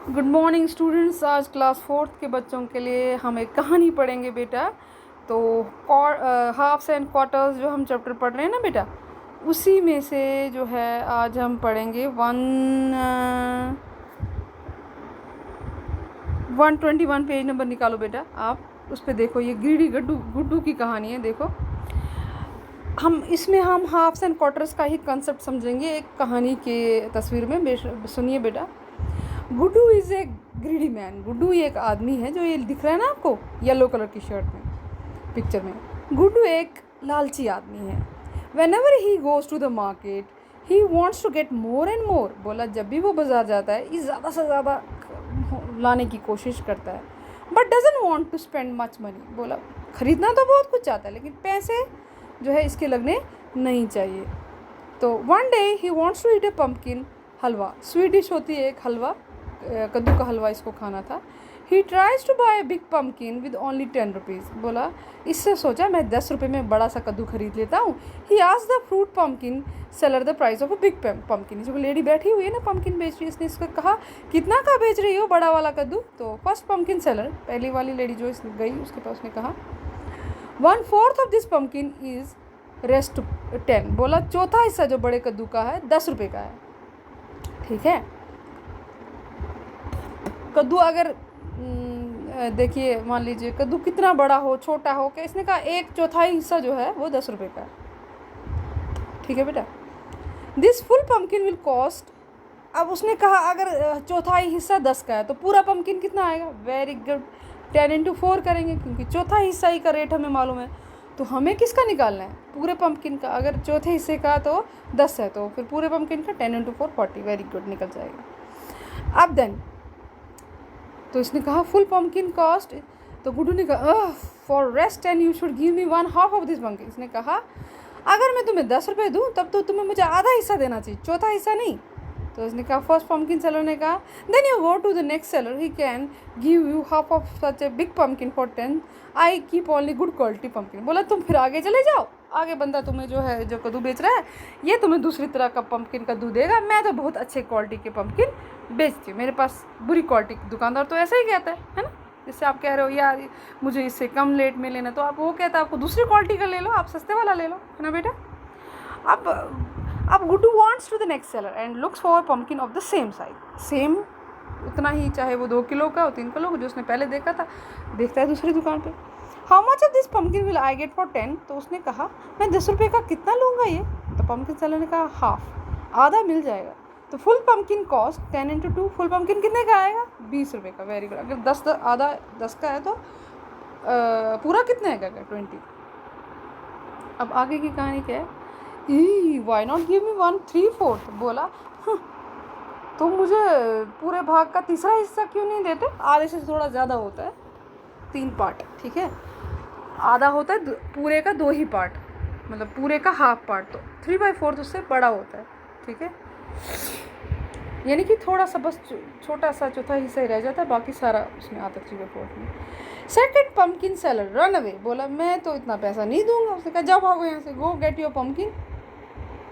Good morning students. आज class fourth के बच्चों के लिए हम एक कहानी पढ़ेंगे बेटा। तो हाफ्स एंड क्वार्टर्स जो हम चैप्टर पढ़ रहे हैं ना बेटा, उसी में से जो है आज हम पढ़ेंगे 121 पेज नंबर निकालो बेटा। आप उस पर देखो, ये ग्रीडी गुड्डू की कहानी है। देखो, हम हाफ्स एंड क्वार्टर्स का ही कंसेप्ट समझेंगे एक कहानी के तस्वीर में। सुनिए बेटा। Guddu is a greedy man. Guddu ये एक आदमी है, जो ये दिख रहा है ना आपको येलो कलर की शर्ट में, पिक्चर में। गुड्डू एक लालची आदमी है। Whenever he goes to the market he wants to get more and more. बोला जब भी वो बाजार जाता है, ये ज़्यादा से ज़्यादा लाने की कोशिश करता है। But doesn't want to spend much money. बोला ख़रीदना तो बहुत कुछ चाहता है, लेकिन पैसे जो है इसके लगने नहीं चाहिए। तो one day he wants to eat a pumpkin halwa. Sweet dish होती है एक हलवा, कद्दू का हलवा इसको खाना था। He tries to buy big pumpkin with only 10 rupees. बोला इससे सोचा मैं 10 रुपये में बड़ा सा कद्दू खरीद लेता हूँ। He asked the fruit pumpkin seller the price of a big pumpkin. जो लेडी बैठी हुई है ना, पम्पकिन बेच रही है, इसने इसको कहा कितना का बेच रही हो बड़ा वाला कद्दू। तो फर्स्ट पम्पकिन सेलर, पहली वाली लेडी जो गई उसके पास, ने कहा 1/4 of this pumpkin is rest 10। बोला चौथा हिस्सा जो बड़े कद्दू का है 10 रुपये का है। ठीक है, कद्दू अगर देखिए, मान लीजिए कद्दू कितना बड़ा हो छोटा हो, क्या इसने कहा 1/4 हिस्सा जो है वो 10 रुपये का है। ठीक है बेटा। This full pumpkin will cost. अब उसने कहा अगर चौथाई हिस्सा 10 का है तो पूरा पम्पकिन कितना आएगा। वेरी गुड, 10 × 4 करेंगे, क्योंकि चौथा हिस्सा ही का रेट हमें मालूम है। तो हमें किसका निकालना है, पूरे पम्पकिन का। अगर चौथे हिस्से का तो 10 है, तो फिर पूरे पम्पकिन का 10 × 4 40। वेरी गुड, निकल जाएगा। अब देन तो इसने कहा फुल पम्पकिन कॉस्ट। तो गुड्डू ने कहा for rest and you should give me 1/2 of this pumpkin. इसने कहा अगर मैं तुम्हें 10 रुपये दूँ तब तो तुम्हें मुझे आधा हिस्सा देना चाहिए, चौथा हिस्सा नहीं। तो इसने कहा, फर्स्ट पम्पकिन सेलर ने कहा then you go to the next seller, he can give you 1/2 of such a big pumpkin for 10। I keep only good quality pumpkin. बोला तुम फिर आगे चले जाओ, आगे बंदा तुम्हें जो है जो कद्दू बेच रहा है ये तुम्हें दूसरी तरह का पम्पकिन कद्दू देगा। मैं तो बहुत अच्छे क्वालिटी के पम्पकिन बेचती हूँ, मेरे पास बुरी क्वालिटी। दुकानदार तो ऐसा ही कहता है ना। जैसे आप कह रहे हो यार मुझे इससे कम रेट में लेना, तो आप वो कहता है आपको दूसरी क्वालिटी का ले लो, आप सस्ते वाला ले लो, है ना बेटा। अब Guddu wants to the next seller and looks for pumpkin of the same size. Same उतना ही, चाहे वो 2 किलो का हो 3 किलो जो उसने पहले देखा था, देखता है दूसरी दुकान पे। How much of this pumpkin will I get for 10। तो उसने कहा मैं 10 रुपये का कितना लूँगा ये। तो पम्पकिन सेलर ने कहा हाफ, आधा मिल जाएगा। तो full pumpkin cost 10 × 2। Full pumpkin कितने का आएगा, 20 रुपये का। Very good. अगर 10 आधा 10 का है तो पूरा कितने का 20। अब आगे की कहानी क्या है। Why not give me 1/3/4। बोला तो मुझे पूरे भाग का तीसरा हिस्सा क्यों नहीं देते। आधे से थोड़ा ज़्यादा होता है, 3 पार्ट। ठीक है, आधा होता है पूरे का 2 ही पार्ट, मतलब पूरे का हाफ पार्ट। तो 3/4 उससे बड़ा होता है। ठीक है, यानी कि थोड़ा सा बस छोटा सा चौथा हिस्सा ही रह जाता है, बाकी सारा उसमें आता है 3/4 में। Second pumpkin seller run away. बोला मैं तो इतना पैसा नहीं दूंगा। उसने कहा जाओ भागो यहाँ से, go get your pumpkin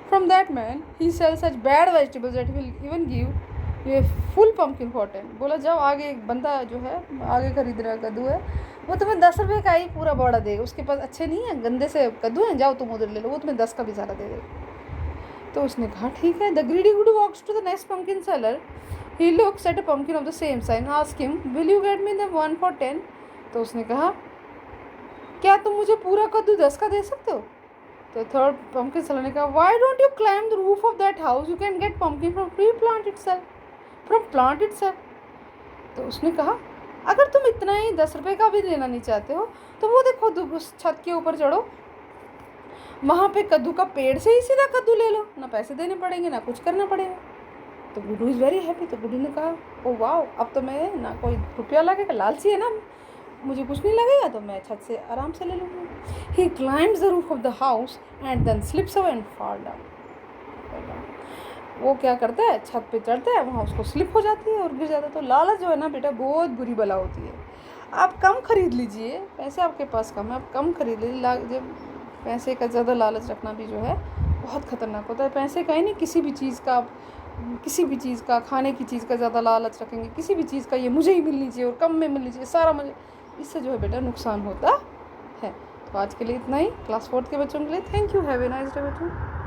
from that man, he sell such bad vegetables that will even give ये फुल पम्पकिन फॉर 10। बोला जाओ आगे, एक बंदा जो है आगे खरीद रहा कद्दू है, वो तुम्हें 10 रुपये का ही पूरा बड़ा देगा। उसके पास अच्छे नहीं है, गंदे से कद्दू हैं, जाओ तुम उधर ले लो, वो तुम्हें 10 का भी ज़्यादा दे देगा। तो उसने कहा ठीक है। The greedy Guddu walks to the next pumpkin seller, he looks at a pumpkin of the same size, ask him will you get me the 1 for 10। तो उसने कहा क्या तुम मुझे पूरा कद्दू 10 का दे सकते हो। तो थर्ड पम्पकिन सेलर ने कहा why don't you climb the roof of that house, you can get pumpkin from plant itself. तो उसने कहा अगर तुम इतना ही 10 रुपये का भी लेना नहीं चाहते हो तो वो देखो उस छत के ऊपर चढ़ो, वहाँ पे कद्दू का पेड़ से ही सीधा कद्दू ले लो, ना पैसे देने पड़ेंगे ना कुछ करना पड़ेगा। तो गुड्डू इज़ वेरी हैप्पी। तो गुड्डू ने कहा ओ वाओ, अब तो मैं ना कोई रुपया लगेगा, लालची है ना, मुझे कुछ नहीं लगेगा, तो मैं छत से आराम से ले लूँगा। He climbs the roof of the house and then slips away and fall down. वो क्या करता है, छत पे चढ़ता है, वहाँ उसको स्लिप हो जाती है और गिर जाता है। तो लालच जो है ना बेटा, बहुत बुरी बला होती है। आप कम खरीद लीजिए, पैसे आपके पास कम है, आप कम खरीद लीजिए। जब पैसे का ज़्यादा लालच रखना भी जो है बहुत ख़तरनाक होता है। पैसे का ही नहीं, किसी भी चीज़ का आप किसी भी चीज़ का, खाने की चीज़ का ज़्यादा लालच रखेंगे, किसी भी चीज़ का ये मुझे ही मिलनी चाहिए और कम में मिलनी चाहिए, सारा मुझे, इससे जो है बेटा नुकसान होता है। तो आज के लिए इतना ही, क्लास 4th के बच्चों के लिए। Thank you, have a nice day बच्चों।